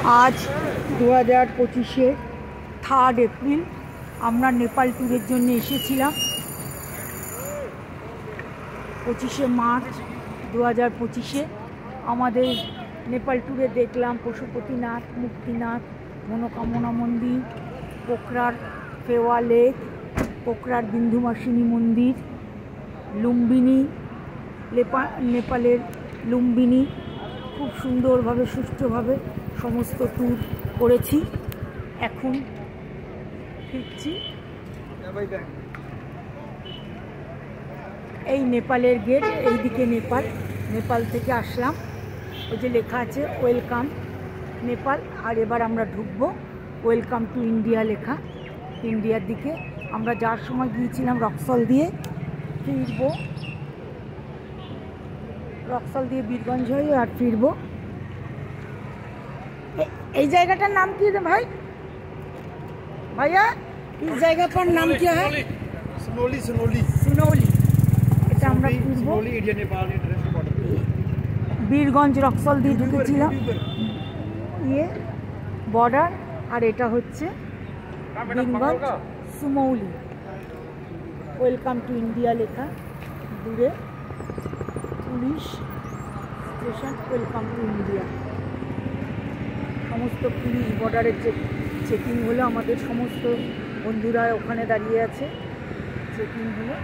आज 2025 3 এপ্রিল আমরা নেপাল ট্যুরের জন্য এসেছিলাম। 25 মার্চ 2025 আমাদের নেপাল ট্যুরে দেখলাম পশুপতিনাথ, মুক্তিনাথ, মনোকামনা মন্দির, পোখরার ফেওয়া লেক, পোখরার বিন্দুমাসিনী মন্দির, লুম্বিনী, নেপালের লুম্বিনী। খুব সুন্দরভাবে সুষ্ঠুভাবে সমস্ত ট্যুর করেছি। এখন ফিরছি। এই নেপালের গেট, এইদিকে নেপাল। নেপাল থেকে আসলাম, ওই যে লেখা আছে ওয়েলকাম নেপাল। আর এবার আমরা ঢুকবো ওয়েলকাম টু ইন্ডিয়া লেখা। ইন্ডিয়ার দিকে আমরা যাওয়ার সময় গিয়েছিলাম রক্সল দিয়ে, ফিরবো রক্সল দিয়ে বীরগঞ্জ হয়ে আর ফিরবো। এই জায়গাটার নাম কি রে ভাই? भैया इस जगह पर नाम क्या है? सुनौली। सुनौली सुनौली। এটা আমরা ফিরবো। India Nepal international border. Birganj Raxaul দিয়ে ঢুকেছিলাম, ইয়ে বর্ডার। আর এটা হচ্ছে বীরগঞ্জ সুমৌলি। ওয়েলকাম টু ইন্ডিয়া লেখা দূরে, police station. Welcome to India. সমস্ত পুলিশ বর্ডারের চেকিং হলো, আমাদের সমস্ত বন্ধুরা ওখানে দাঁড়িয়ে আছে, চেকিং হলো।